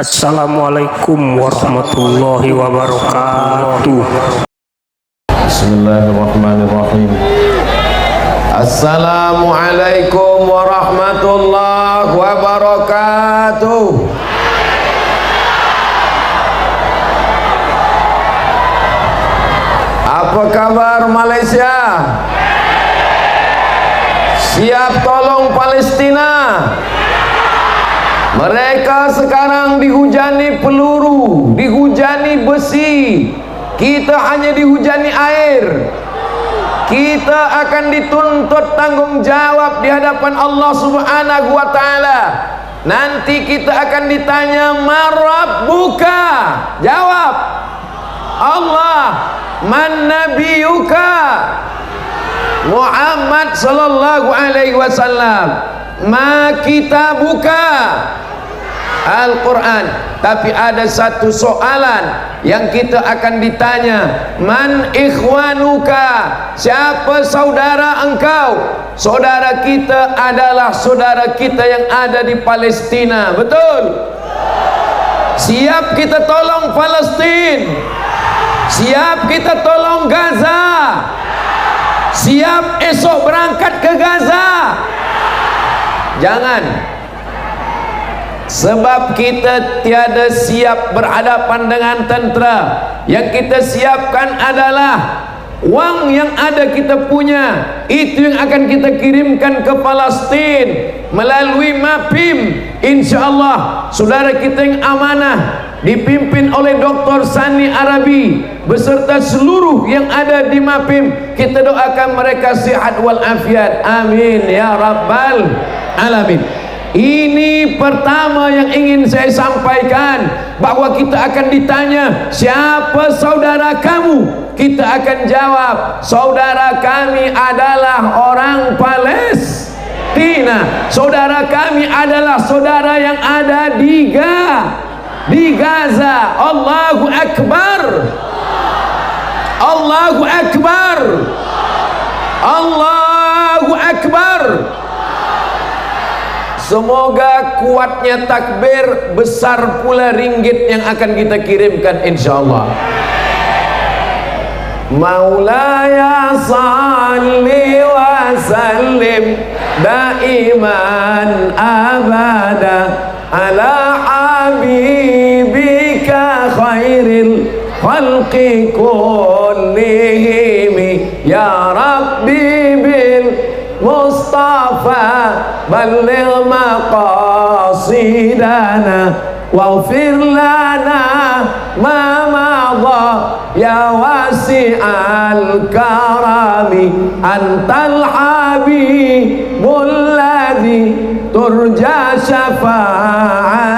Assalamualaikum warahmatullahi wabarakatuh. Bismillahirrahmanirrahim. Assalamualaikum warahmatullahi wabarakatuh. Apa kabar Malaysia? Siap tolong Palestina? Mereka sekarang dihujani peluru, dihujani besi. Kita hanya dihujani air. Kita akan dituntut tanggung jawab di hadapan Allah Subhanahu wa taala. Nanti kita akan ditanya, "Man rabbuka?" Jawab, Allah. "Man nabiyuka?" Muhammad sallallahu alaihi wasallam. "Ma kitabuka?" Al-Quran. Tapi ada satu soalan yang kita akan ditanya, "Man ikhwanuka?" Siapa saudara engkau? Saudara kita adalah saudara kita yang ada di Palestina. Betul? Siap kita tolong Palestina? Siap kita tolong Gaza? Siap esok berangkat ke Gaza? Jangan. Sebab kita tiada siap berhadapan dengan tentera. Yang kita siapkan adalah wang yang ada kita punya. Itu yang akan kita kirimkan ke Palestin melalui MAPIM. InsyaAllah saudara kita yang amanah dipimpin oleh Dr. Sani Arabi beserta seluruh yang ada di MAPIM. Kita doakan mereka sihat walafiat. Amin ya rabbal alamin. Ini pertama yang ingin saya sampaikan, bahwa kita akan ditanya, siapa saudara kamu? Kita akan jawab, saudara kami adalah orang Palestina. Saudara kami adalah saudara yang ada di Gaza. Allahu Akbar. Allahu Akbar. Allahu Akbar. Semoga kuatnya takbir, besar pula ringgit yang akan kita kirimkan insyaallah. Maulaya salli wa sallim daiman abada ala habibika khairil khalqi kullihim ya rabbi bil Mustafa balligh maqasidana waghfir lana ma madha ya wasi'al karami antal habibul ladzi turja syafa'atuhu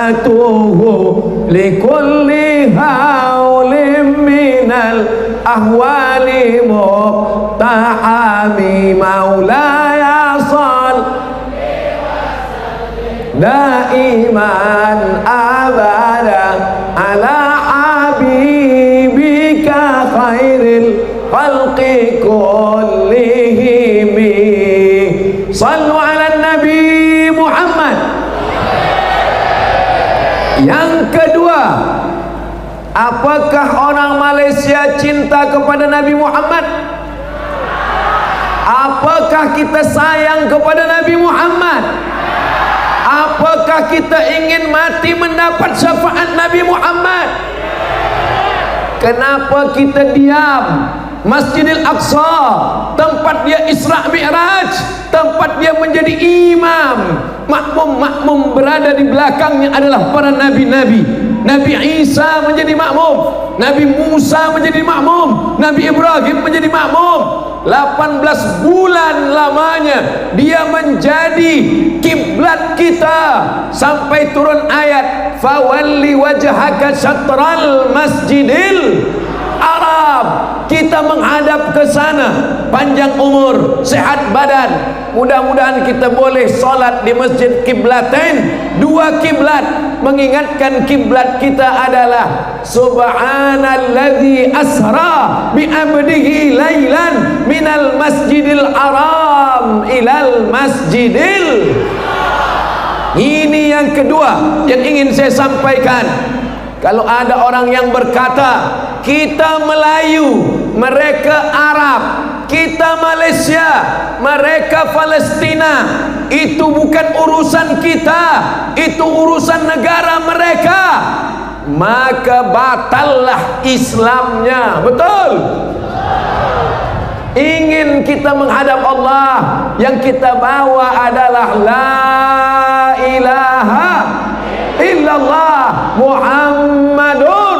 likulli hawlim minal ahwali muqtahami maulaya sal daiman abada ala habibika khairil khalqi kullihim. Sallu ala Nabi Muhammad. Yang kedua, apakah orang Malaysia cinta kepada Nabi Muhammad? Apakah kita sayang kepada Nabi Muhammad? Apakah kita ingin mati mendapat syafaat Nabi Muhammad? Kenapa kita diam? Masjidil Aqsa, tempat dia Isra Mi'raj, tempat dia menjadi imam, makmum berada di belakangnya adalah para nabi-nabi. Nabi Isa menjadi makmum, Nabi Musa menjadi makmum, Nabi Ibrahim menjadi makmum. 18 bulan lamanya dia menjadi kiblat kita sampai turun ayat fawalli wajhaka syatral masjidil Arab. Kita menghadap ke sana, panjang umur, sehat badan. Mudah-mudahan kita boleh solat di masjid kiblatain, dua kiblat. Mengingatkan kiblat kita adalah subhanalladzi asra bi abdihi lailan minal masjidil haram ilal masjidil Ini yang kedua yang ingin saya sampaikan. Kalau ada orang yang berkata kita Melayu, mereka Arab, kita Malaysia, mereka Palestina, itu bukan urusan kita, itu urusan negara mereka, maka batallah Islamnya. Betul? Ingin kita menghadap Allah, yang kita bawa adalah la ilaha illallah Muhammadun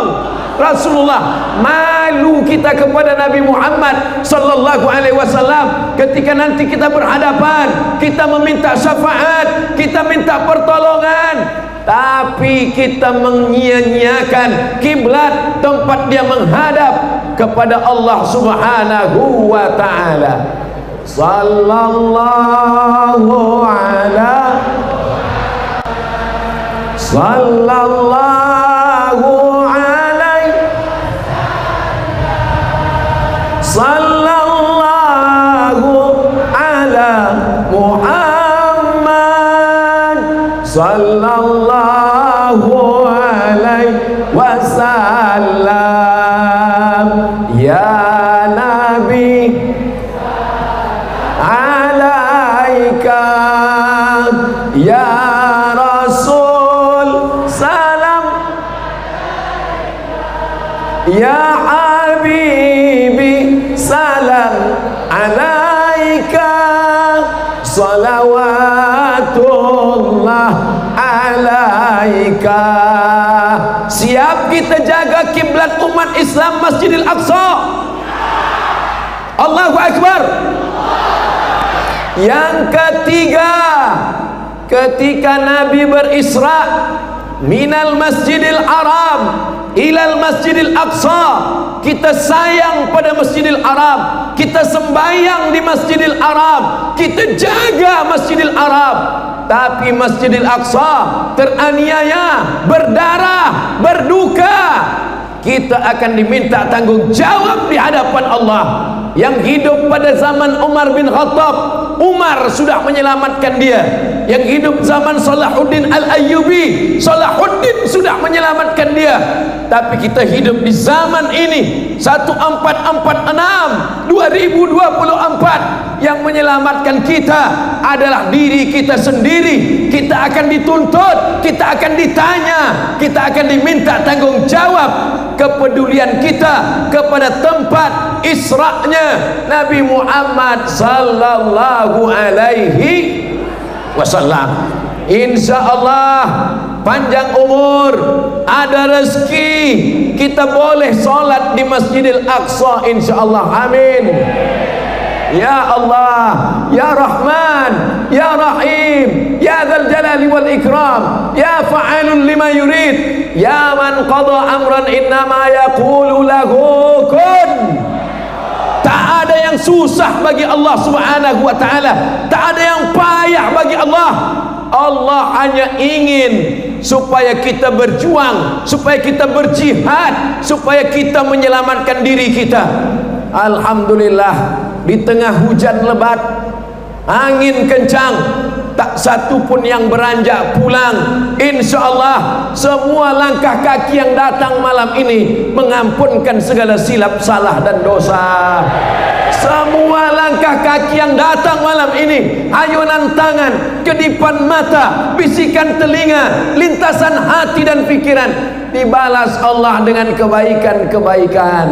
Rasulullah. Malu kita kepada Nabi Muhammad sallallahu alaihi wasallam ketika nanti kita berhadapan, kita meminta syafaat, kita minta pertolongan, tapi kita menyia-nyiakan kiblat tempat dia menghadap kepada Allah Subhanahu wa taala. Sallallahu ala sallallahu alaihi sallallahu ala Muhammad sallallahu alaihi wasallam. Ya Nabi alaika, ya Rasul salam, ya Habibi salam alaika, salawatullah alaika. Siap kita jaga kiblat umat Islam Masjidil Aqsa? Allahu Akbar. Yang ketiga, ketika Nabi berisra minal Masjidil Haram ilal Masjidil Aqsa, kita sayang pada Masjidil Haram, kita sembahyang di Masjidil Haram, kita jaga Masjidil Haram. Tapi Masjidil Aqsa teraniaya, berdarah, berduka, kita akan diminta tanggung jawab di hadapan Allah. Yang hidup pada zaman Umar bin Khattab, Umar sudah menyelamatkan dia. Yang hidup zaman Salahuddin Al-Ayyubi, Salahuddin sudah menyelamatkan dia. Tapi kita hidup di zaman ini 1446 2024, yang menyelamatkan kita adalah diri kita sendiri. Kita akan dituntut, kita akan ditanya, kita akan diminta tanggung jawab kepedulian kita kepada tempat Isra'nya Nabi Muhammad sallallahu alaihi wasallam. InsyaAllah panjang umur, ada rezeki, kita boleh solat di Masjidil Aqsa insyaAllah. Amin. Ya Allah, Ya Rahman, Ya Rahim, Ya Dzal Jalali wal Ikram, Ya Fa'alun lima yurid, Ya man qada amran innama yaqulu lahu kun. Tak ada yang susah bagi Allah Subhanahu wa taala, tak ada yang payah bagi Allah. Allah hanya ingin supaya kita berjuang, supaya kita berjihad, supaya kita menyelamatkan diri kita. Alhamdulillah, di tengah hujan lebat, angin kencang, tak satu pun yang beranjak pulang. InsyaAllah semua langkah kaki yang datang malam ini mengampunkan segala silap, salah dan dosa. Semua langkah kaki yang datang malam ini, ayunan tangan, kedipan mata, bisikan telinga, lintasan hati dan pikiran, dibalas Allah dengan kebaikan-kebaikan.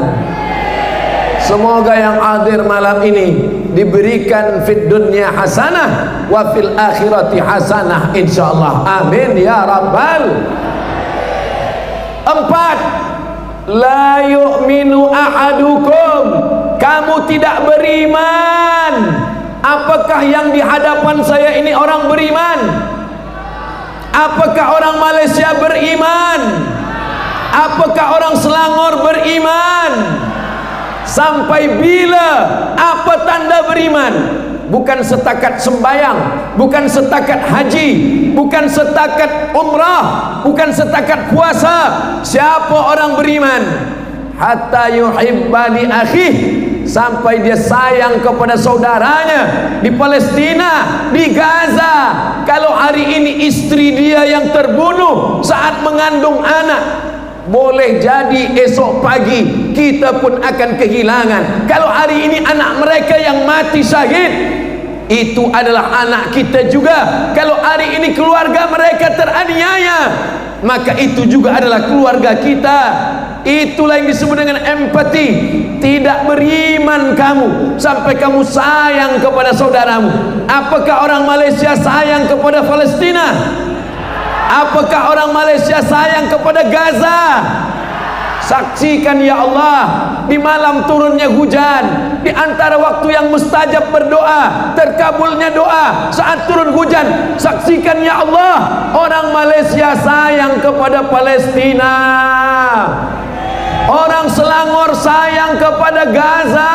Semoga yang hadir malam ini diberikan fid dunya hasanah wa fil akhirati hasanah insyaallah. Amin ya rabbal. 4. La yu'minu ahadukum, kamu tidak beriman. Apakah yang di hadapan saya ini orang beriman? Apakah orang Malaysia beriman? Apakah orang Selangor beriman? Sampai bila? Apa tanda beriman? Bukan setakat sembahyang, bukan setakat haji, bukan setakat umrah, bukan setakat puasa. Siapa orang beriman? Hatta yuhibba li akhih, sampai dia sayang kepada saudaranya di Palestina, di Gaza. Kalau hari ini istri dia yang terbunuh saat mengandung anak, boleh jadi esok pagi kita pun akan kehilangan. Kalau hari ini anak mereka yang mati syahid, itu adalah anak kita juga. Kalau hari ini keluarga mereka teraniaya, maka itu juga adalah keluarga kita. Itulah yang disebut dengan empati. Tidak beriman kamu sampai kamu sayang kepada saudaramu. Apakah orang Malaysia sayang kepada Palestina? Apakah orang Malaysia sayang kepada Gaza? Saksikan ya Allah, di malam turunnya hujan, di antara waktu yang mustajab berdoa, terkabulnya doa saat turun hujan. Saksikan ya Allah, orang Malaysia sayang kepada Palestina. Orang Selangor sayang kepada Gaza.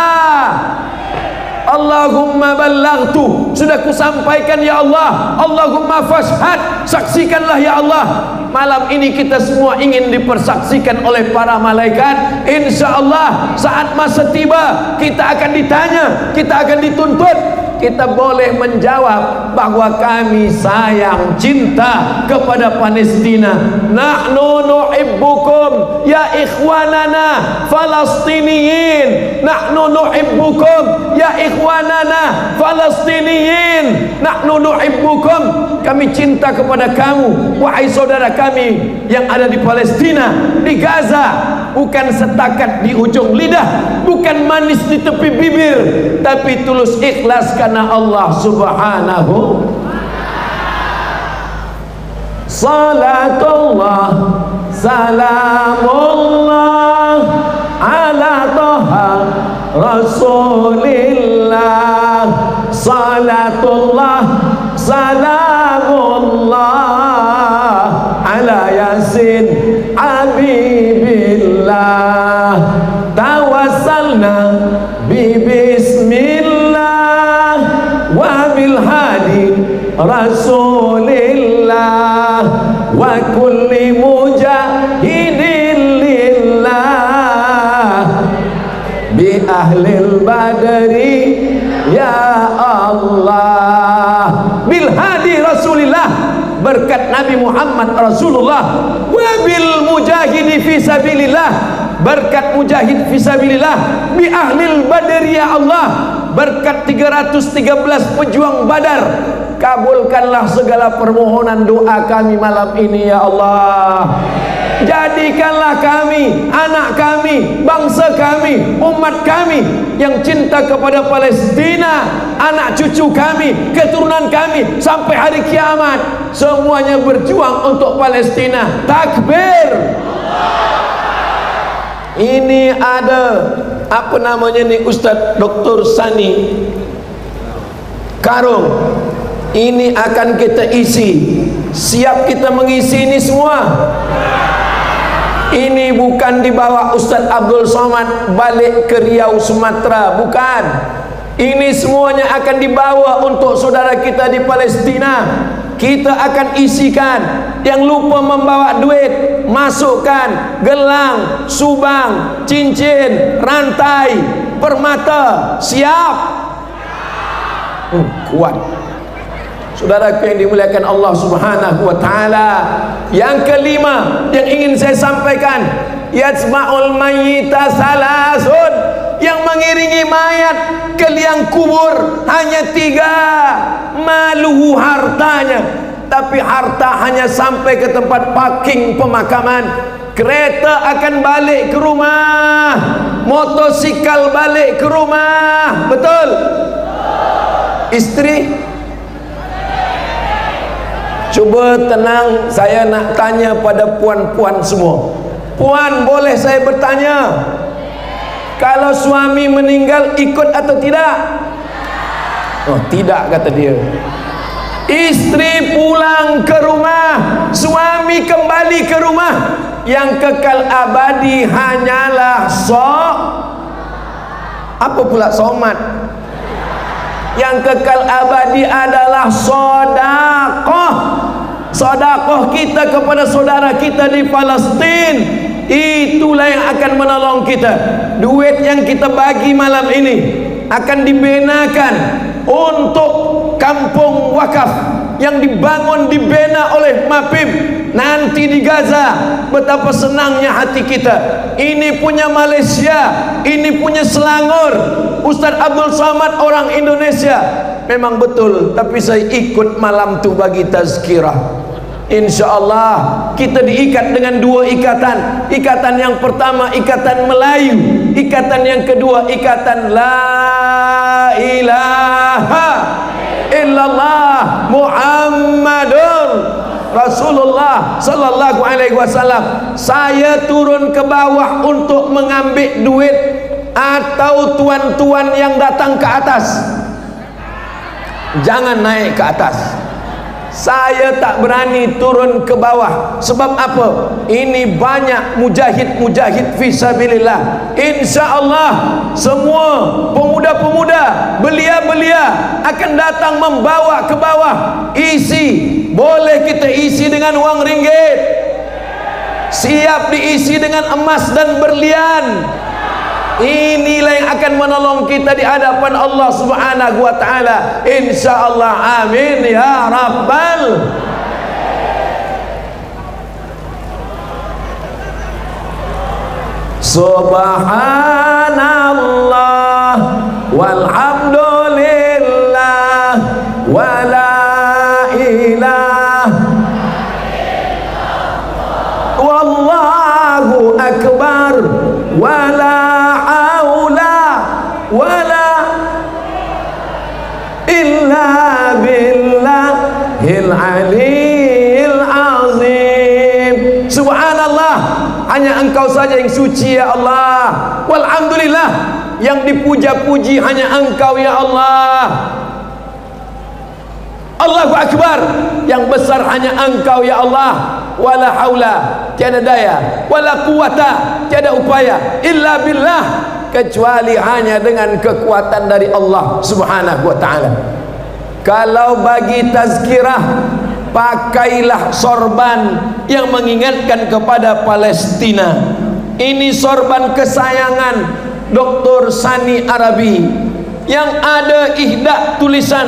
Allahumma ballaghtu, sudah kusampaikan ya Allah. Allahumma fashhad, saksikanlah ya Allah. Malam ini kita semua ingin dipersaksikan oleh para malaikat. InsyaAllah saat masa tiba kita akan ditanya, kita akan dituntut. Kita boleh menjawab bahwa kami sayang, cinta kepada Palestina. Nahnu nuhibbukum ya ikhwanana Falastiniyin. Nahnu nuhibbukum ya ikhwanana Falastiniyin. Nahnu nuhibbukum, kami cinta kepada kamu wahai saudara kami yang ada di Palestina, di Gaza. Bukan setakat di ujung lidah, bukan manis di tepi bibir, tapi tulus ikhlas karena Allah Subhanahu. Salatullah salamullah ala Taha Rasulillah. Salatullah salamullah ala Yasin Habibillah. Tawassalna bi bismillah wa bil hadi Rasulillah wa kulli mujahidin lillah bi ahlil badri ya Allah. Bil hadi Rasulillah, berkat Nabi Muhammad Rasulullah. Wa bil mujahidi fi sabilillah, berkat mujahid fi sabilillah. Bi ahlil badri ya Allah, berkat 313 pejuang Badar. Kabulkanlah segala permohonan doa kami malam ini ya Allah. Jadikanlah kami, anak kami, bangsa kami, umat kami yang cinta kepada Palestina, anak cucu kami, keturunan kami sampai hari kiamat, semuanya berjuang untuk Palestina. Takbir. Ini ada apa namanya nih, Ustaz Dr. Sani Karung. Ini akan kita isi. Siap kita mengisi ini semua? Ini bukan dibawa Ustaz Abdul Somad balik ke Riau Sumatera, bukan. Ini semuanya akan dibawa untuk saudara kita di Palestina. Kita akan isikan. Yang lupa membawa duit, masukkan gelang, subang, cincin, rantai, permata. Siap? Kuat. Saudaraku yang dimuliakan Allah Subhanahu wa taala, yang kelima yang ingin saya sampaikan, yajma'ul mayyita salasun, yang mengiringi mayat ke liang kubur hanya 3. Maluhu, hartanya, tapi harta hanya sampai ke tempat parking pemakaman. Kereta akan balik ke rumah, motosikal balik ke rumah. Betul? Istri, cuba tenang, saya nak tanya pada puan-puan semua. Puan, boleh saya bertanya? Kalau suami meninggal ikut atau tidak? Oh, tidak, kata dia. Istri pulang ke rumah, suami kembali ke rumah. Yang kekal abadi hanyalah apa pula somat? Yang kekal abadi adalah sedekah. Sedekah kita kepada saudara kita di Palestin itulah yang akan menolong kita. Duit yang kita bagi malam ini akan dibenakan untuk kampung wakaf yang dibangun, dibina oleh MAPIM nanti di Gaza. Betapa senangnya hati kita. Ini punya Malaysia, ini punya Selangor. Ustaz Abdul Somad orang Indonesia, memang betul, tapi saya ikut malam tu bagi tazkirah. InsyaAllah kita diikat dengan dua ikatan. Ikatan yang pertama ikatan Melayu, ikatan yang kedua ikatan La ilaha illallah Muhammadur Rasulullah sallallahu alaihi wasallam. Saya turun ke bawah untuk mengambil duit atau tuan-tuan yang datang ke atas. Jangan naik ke atas. Saya tak berani turun ke bawah. Sebab apa? Ini banyak mujahid-mujahid fisabilillah. InsyaAllah semua pemuda-pemuda, belia-belia akan datang membawa ke bawah. Isi, boleh kita isi dengan wang ringgit, siap diisi dengan emas dan berlian. Inilah yang akan menolong kita di hadapan Allah Subhanahu wa taala. Insyaallah, amin ya rabbal. Subhanallah walhamdulillah wala ilaha wallahu akbar wala wala illa billahil aliyil azim. Subhanallah, hanya Engkau saja yang suci ya Allah. Walhamdulillah, yang dipuja-puji hanya Engkau ya Allah. Allahu akbar, yang besar hanya Engkau ya Allah. Wala haula, tiada daya, wala quwata, tiada upaya, illa billah, kecuali hanya dengan kekuatan dari Allah Subhanahu wa ta'ala. Kalau bagi tazkirah, pakailah sorban yang mengingatkan kepada Palestina. Ini sorban kesayangan Dr. Sani Arabi yang ada ihda tulisan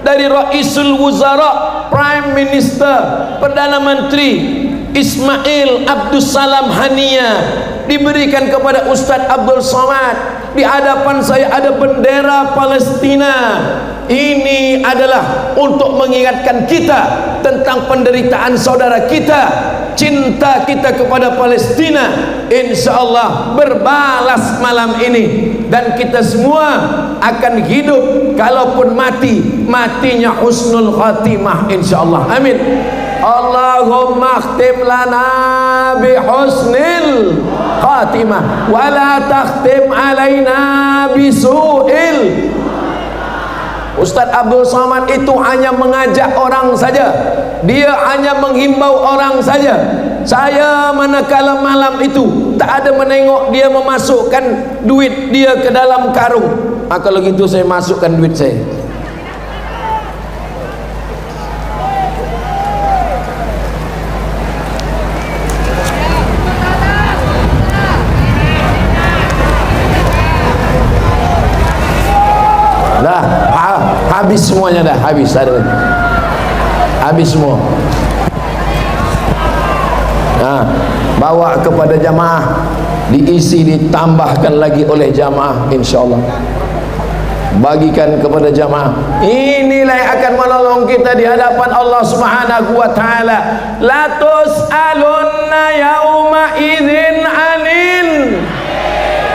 dari Raisul Wuzara, Prime Minister, Perdana Menteri Ismail Abdus Salam Hania, diberikan kepada Ustaz Abdul Somad. Di hadapan saya ada bendera Palestina. Ini adalah untuk mengingatkan kita tentang penderitaan saudara kita, cinta kita kepada Palestina. InsyaAllah berbalas malam ini, dan kita semua akan hidup. Kalaupun mati, matinya husnul khatimah insyaallah. Amin. Allahumma khtim lana bi husnil khatimah wa la takhtim alaina bi su'il. Ustaz Abdul Somad itu hanya mengajak orang saja, dia hanya menghimbau orang saja. Saya manakala malam itu tak ada menengok dia memasukkan duit dia ke dalam karung. Kalau gitu saya masukkan duit saya. Dah habis semuanya, dah habis, ada lagi. Habis semua. Nah, bawa kepada jamaah, diisi, ditambahkan lagi oleh jamaah insyaallah. Bagikan kepada jamaah. Inilah yang akan menolong kita di hadapan Allah Subhanahu wa taala. La tus'alunna yauma idzin 'anil.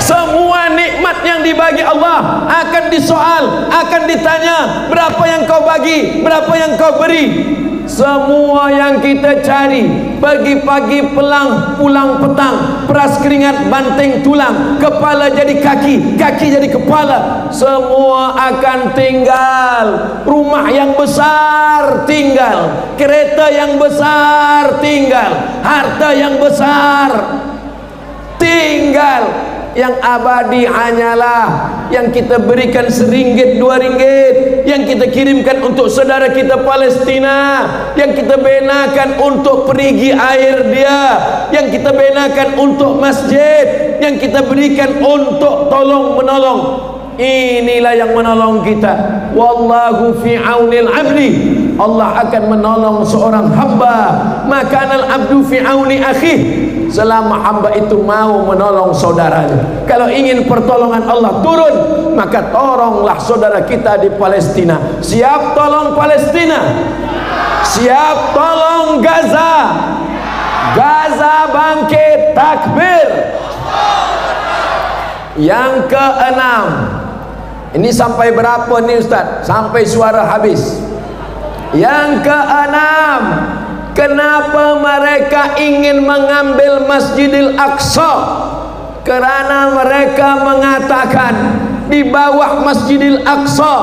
Semua nikmat yang dibagi Allah akan disoal, akan ditanya, berapa yang kau bagi, berapa yang kau beri. Semua yang kita cari, pagi-pagi pulang petang, peras keringat banting tulang, kepala jadi kaki, kaki jadi kepala, semua akan tinggal. Rumah yang besar tinggal, kereta yang besar tinggal, harta yang besar tinggal. Yang abadi hanyalah yang kita berikan RM1, RM2, yang kita kirimkan untuk saudara kita Palestina, yang kita benakan untuk perigi air dia, yang kita benakan untuk masjid, yang kita berikan untuk tolong menolong. Inilah yang menolong kita. Wallahu fi aunil abdi. Allah akan menolong seorang hamba. Maka al abdu fi auni akhih, selama hamba itu mau menolong saudaranya. Kalau ingin pertolongan Allah turun, maka tolonglah saudara kita di Palestina. Siap tolong Palestina? Siap tolong Gaza? Gaza bangkit, takbir. Yang keenam, ini sampai berapa nih Ustaz? Sampai suara habis. Yang keenam, kenapa mereka ingin mengambil Masjidil Aqsa? Kerana mereka mengatakan di bawah Masjidil Aqsa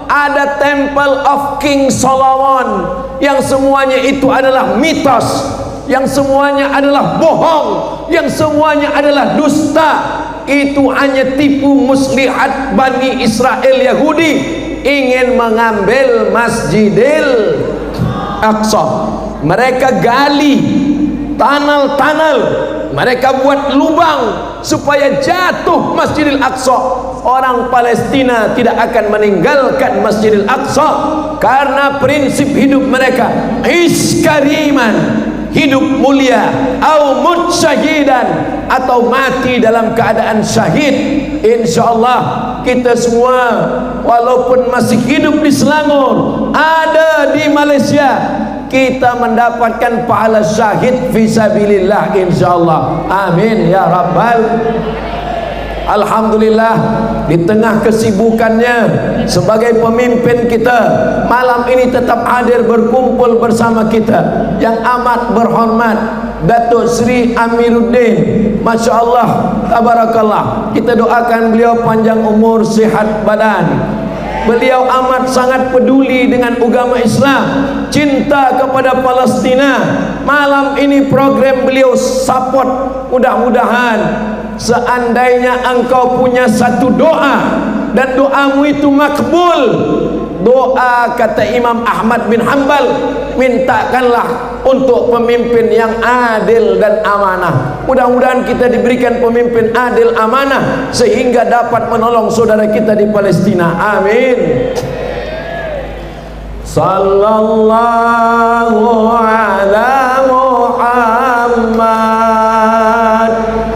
ada Temple of King Solomon, yang semuanya itu adalah mitos, yang semuanya adalah bohong, yang semuanya adalah dusta. Itu hanya tipu muslihat Bani Israel Yahudi, ingin mengambil Masjidil Aqsa. Mereka gali tunnel, mereka buat lubang supaya jatuh Masjidil Aqsa. Orang Palestina tidak akan meninggalkan Masjidil Aqsa karena prinsip hidup mereka iskariman, hidup mulia, au mut syahidan, atau mati dalam keadaan syahid. InsyaAllah kita semua walaupun masih hidup di Selangor, ada di Malaysia, kita mendapatkan pahala syahid fisabilillah insyaallah. Amin ya rabbal. Alhamdulillah, di tengah kesibukannya sebagai pemimpin kita, malam ini tetap hadir berkumpul bersama kita yang amat berhormat Datuk Seri Amiruddin. Masya Allah, tabarakallah. Kita doakan beliau panjang umur, sihat badan. Beliau amat sangat peduli dengan agama Islam, cinta kepada Palestina. Malam ini program beliau support. Mudah-mudahan seandainya engkau punya satu doa dan doamu itu makbul, doa kata Imam Ahmad bin Hanbal, mintakanlah untuk pemimpin yang adil dan amanah. Mudah-mudahan kita diberikan pemimpin adil amanah sehingga dapat menolong saudara kita di Palestina. Amin. Sallallahu ala Muhammad,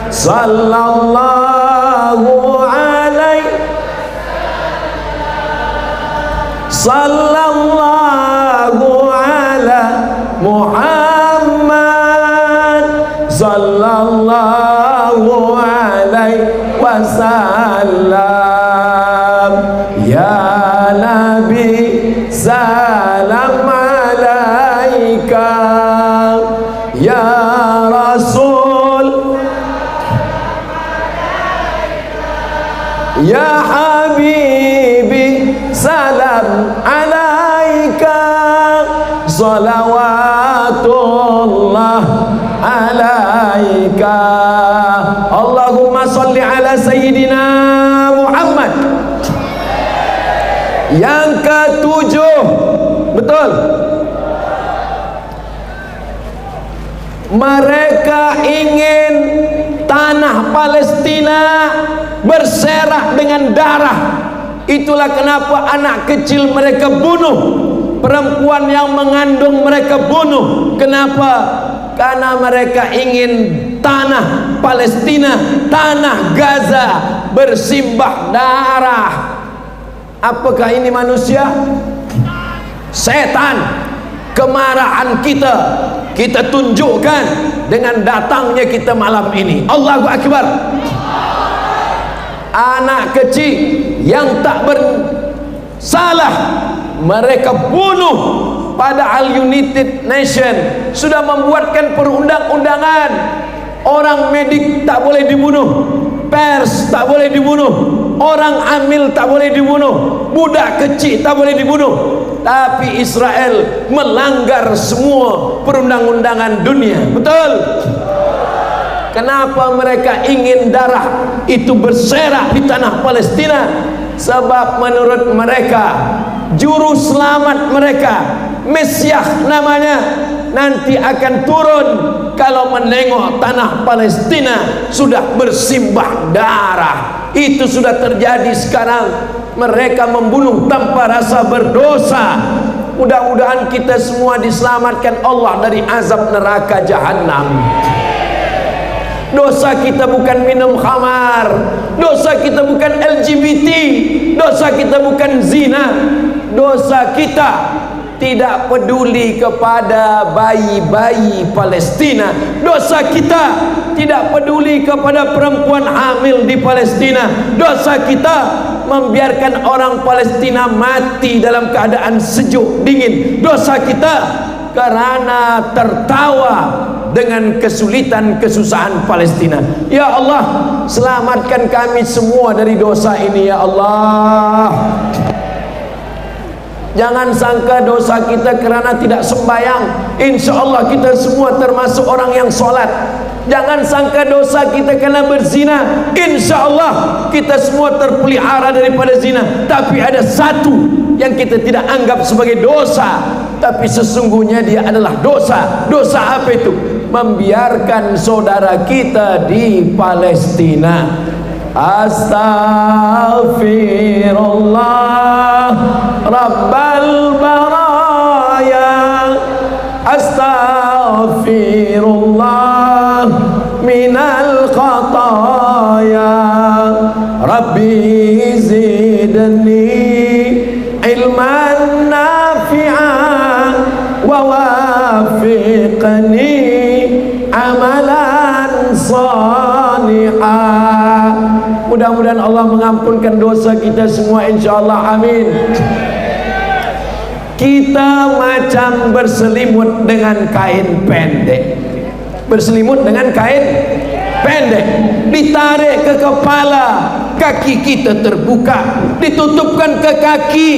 sallallahu alaihi, sallallahu ala Muhammad, sallallahu alaihi wasallam. Ya Nabi, salam alaika. Ya Rasul, ya Habibi, salam alaika. Salawatullah alaika. Allahumma salli ala Sayyidina Muhammad. Yang ketujuh, betul, mereka ingin tanah Palestina berserak dengan darah. Itulah kenapa anak kecil mereka bunuh, perempuan yang mengandung mereka bunuh. Kenapa? Karena mereka ingin tanah Palestina, tanah Gaza bersimbah darah. Apakah ini manusia? Setan. Kemarahan kita tunjukkan dengan datangnya kita malam ini. Allahu Akbar. Anak kecil yang tak bersalah mereka bunuh. Padahal United Nation sudah membuatkan perundang-undangan, orang medik tak boleh dibunuh, pers tak boleh dibunuh, orang hamil tak boleh dibunuh, budak kecil tak boleh dibunuh. Tapi Israel melanggar semua perundang-undangan dunia. Betul? Kenapa mereka ingin darah itu berserak di tanah Palestina? Sebab menurut mereka juru selamat mereka, Mesias namanya, nanti akan turun kalau menengok tanah Palestina sudah bersimbah darah. Itu sudah terjadi sekarang. Mereka membunuh tanpa rasa berdosa. Mudah-mudahan kita semua diselamatkan Allah dari azab neraka jahanam. Dosa kita bukan minum khamar, dosa kita bukan LGBT, dosa kita bukan zina, dosa kita tidak peduli kepada bayi-bayi Palestina, dosa kita tidak peduli kepada perempuan hamil di Palestina, dosa kita membiarkan orang Palestina mati dalam keadaan sejuk dingin, dosa kita karena tertawa dengan kesulitan kesusahan Palestina. Ya Allah, selamatkan kami semua dari dosa ini ya Allah. Jangan sangka dosa kita kerana tidak sembahyang, insya Allah kita semua termasuk orang yang solat. Jangan sangka dosa kita kerana berzina, insya Allah kita semua terpelihara daripada zina. Tapi ada satu yang kita tidak anggap sebagai dosa, tapi sesungguhnya dia adalah dosa. Dosa apa itu? Membiarkan saudara kita di Palestina. Astaghfirullah Rabbal baraya, astaghfirullah minal khataya, Rabbi zidni ilman nafi'an wa wafiqni amalan salihah. Mudah-mudahan Allah mengampunkan dosa kita semua insyaallah, amin. Kita macam berselimut dengan kain pendek. Berselimut dengan kain pendek, ditarik ke kepala, kaki kita terbuka, ditutupkan ke kaki,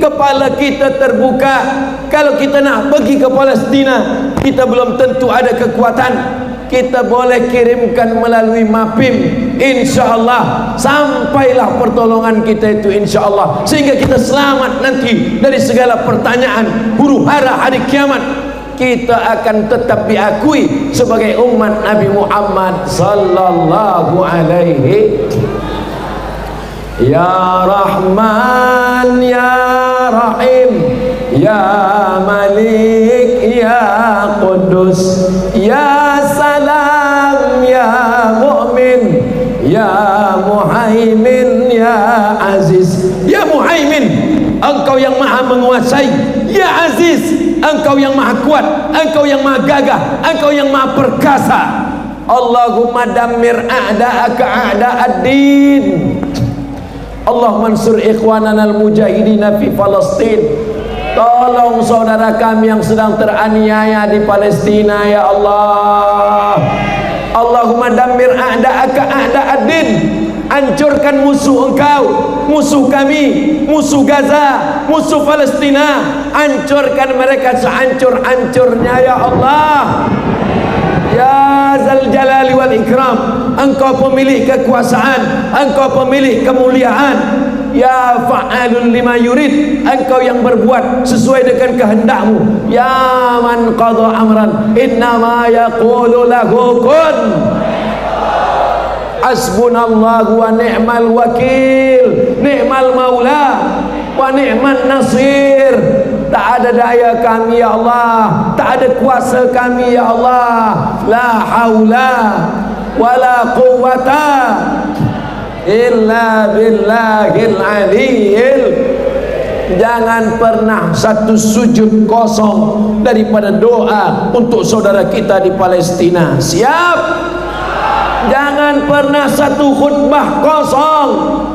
kepala kita terbuka. Kalau kita nak pergi ke Palestina, kita belum tentu ada kekuatan. Kita boleh kirimkan melalui MAPIM, insyaAllah sampailah pertolongan kita itu insyaAllah, sehingga kita selamat nanti dari segala pertanyaan huru hara hari kiamat. Kita akan tetap diakui sebagai umat Nabi Muhammad sallallahu alaihi. Ya Rahman ya Rahim ya Malik ya Qudus ya Salam ya Mu'min ya Muhaimin ya Aziz. Ya Muhaimin, Engkau yang maha menguasai. Ya Aziz, Engkau yang maha kuat, Engkau yang maha gagah, Engkau yang maha perkasa. Allahumma dammir a'da'aka a'da'ad-din. Allah mansur ikhwanana al-mujahidina fi Palestin. Tolong saudara kami yang sedang teraniaya di Palestina ya Allah. Allahumma dammir a'da'aka a'da'ad-din. Hancurkan musuh Engkau, musuh kami, musuh Gaza, musuh Palestina. Hancurkan mereka sehancur-hancurnya ya Allah. Ya Zal Jalali wal Ikram, Engkau pemilik kekuasaan, Engkau pemilik kemuliaan. Ya Fa'alun lima yurid, Engkau yang berbuat sesuai dengan kehendak-Mu. Ya Man qadha amran innama yaqulu lahu kun. Hasbunallahu wa ni'mal wakil, ni'mal maula wa ni'man nasir. Tak ada daya kami ya Allah, tak ada kuasa kami ya Allah. La haula wala quwwata illa billahil aliyil. Jangan pernah satu sujud kosong daripada doa untuk saudara kita di Palestina. Siap? Jangan pernah satu khutbah kosong.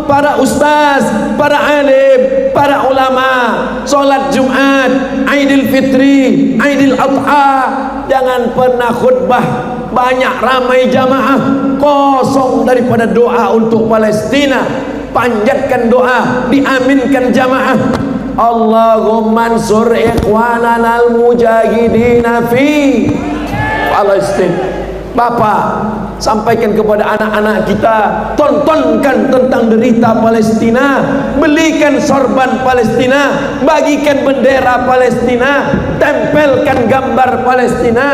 Para ustaz, para alim, para ulama, solat Jumat, Aidil Fitri, Aidil Adha, jangan pernah khutbah banyak ramai jamaah kosong daripada doa untuk Palestina. Panjatkan doa, diaminkan jamaah. Allahumma ansur ikhwanana al-mujahidina fi Palestin. Bapak, sampaikan kepada anak-anak kita, tontonkan tentang derita Palestina, belikan sorban Palestina, bagikan bendera Palestina, tempelkan gambar Palestina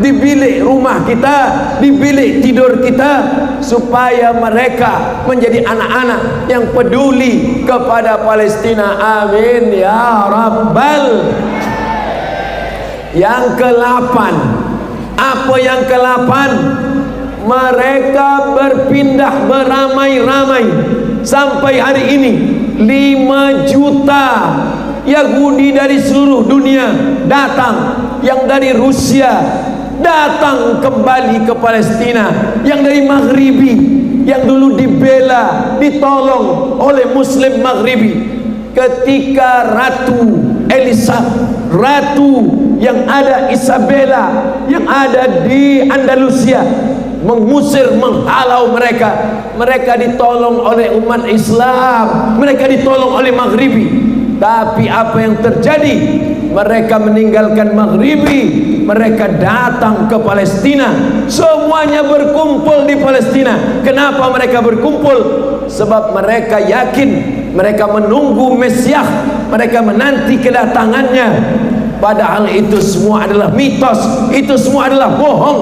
di bilik rumah kita, di bilik tidur kita, supaya mereka menjadi anak-anak yang peduli kepada Palestina. Amin ya Rabbal. Yang ke-8, apa yang ke-8? Mereka berpindah beramai-ramai sampai hari ini 5 juta Yahudi dari seluruh dunia datang, yang dari Rusia datang kembali ke Palestina, yang dari Maghribi, yang dulu dibela, ditolong oleh Muslim Maghribi. Ketika Ratu Elizabeth, Ratu yang ada Isabella, yang ada di Andalusia, mengusir, menghalau mereka ditolong oleh umat Islam, mereka ditolong oleh Maghribi. Tapi apa yang terjadi? Mereka meninggalkan Maghribi, mereka datang ke Palestina, semuanya berkumpul di Palestina. Kenapa mereka berkumpul? Sebab mereka yakin, mereka menunggu Mesias, mereka menanti kedatangannya. Padahal itu semua adalah mitos, itu semua adalah bohong.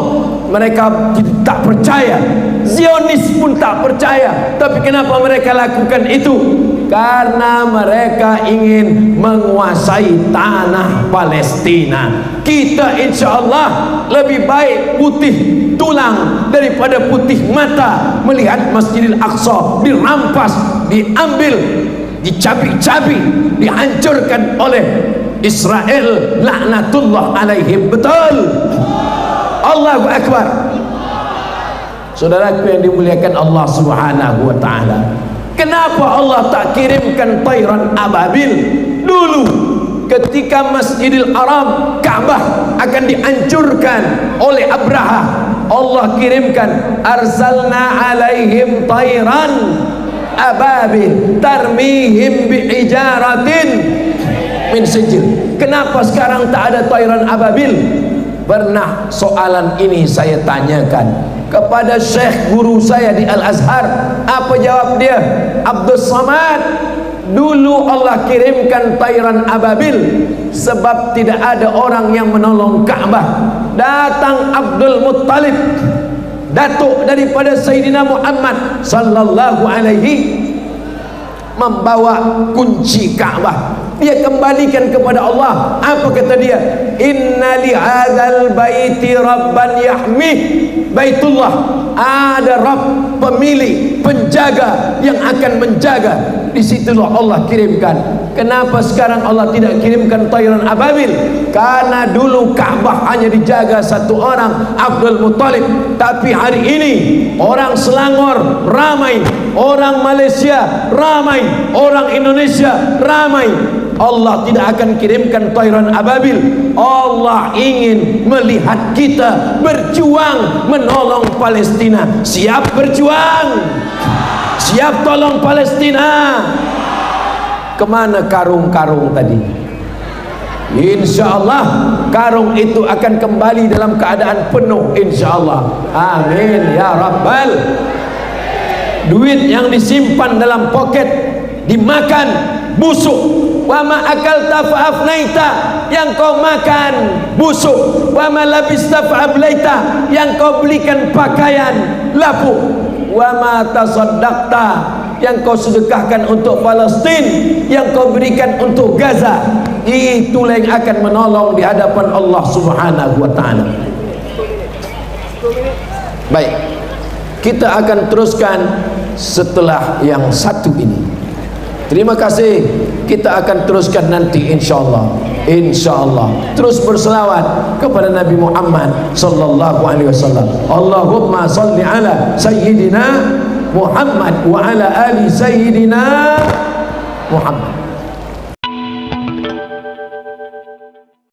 Mereka tak percaya, Zionis pun tak percaya. Tapi kenapa mereka lakukan itu? Karena mereka ingin menguasai tanah Palestina. Kita insya Allah lebih baik putih tulang daripada putih mata melihat Masjidil Aqsa dirampas, diambil, dicabik-cabik, dihancurkan oleh Israel, laknatullah alaihim. Betul. Allahu Akbar. Saudaraku yang dimuliakan Allah Subhanahu wa taala, kenapa Allah tak kirimkan tayran ababil dulu ketika Masjidil Haram, Ka'bah akan dihancurkan oleh Abraha? Allah kirimkan, arsalna alaihim tayran ababil tarmihim bi'ijaratin min sijil. Kenapa sekarang tak ada tayran ababil? Pernah soalan ini saya tanyakan kepada syekh guru saya di Al-Azhar. Apa jawab dia? Abdul Samad, dulu Allah kirimkan tayran ababil sebab tidak ada orang yang menolong Ka'bah. Datang Abdul Muttalib, datuk daripada Sayyidina Muhammad sallallahu alaihi, membawa kunci Ka'bah. Dia kembalikan kepada Allah. Apa kata dia? Inna li hadzal baiti rabban yahmih. Baitullah ada Rabb, pemilik, penjaga yang akan menjaga. Disitulah Allah kirimkan. Kenapa sekarang Allah tidak kirimkan tayran ababil? Karena dulu Ka'bah hanya dijaga satu orang, Abdul Muttalib. Tapi hari ini orang Selangor ramai, orang Malaysia ramai, orang Indonesia ramai. Allah tidak akan kirimkan tayran ababil. Allah ingin melihat kita berjuang menolong Palestina. Siap berjuang? Siap tolong Palestina? Kemana karung-karung tadi? Insya Allah karung itu akan kembali dalam keadaan penuh, insya Allah. Amin ya Rabbal. Duit yang disimpan dalam poket dimakan busuk. Wa ma akalta fa afnaita, yang kau makan busuk. Wa ma labista fa ablaita, yang kau belikan pakaian lapuk. Wa ma tasaddaqta, yang kau sedekahkan untuk Palestin, yang kau berikan untuk Gaza, itulah yang akan menolong di hadapan Allah Subhanahu wa taala. Baik, kita akan teruskan setelah yang satu ini. Terima kasih. Kita akan teruskan nanti insyaallah. Insyaallah. Terus berselawat kepada Nabi Muhammad sallallahu alaihi wasallam. Allahumma salli ala sayyidina Muhammad wa ala ali sayyidina Muhammad.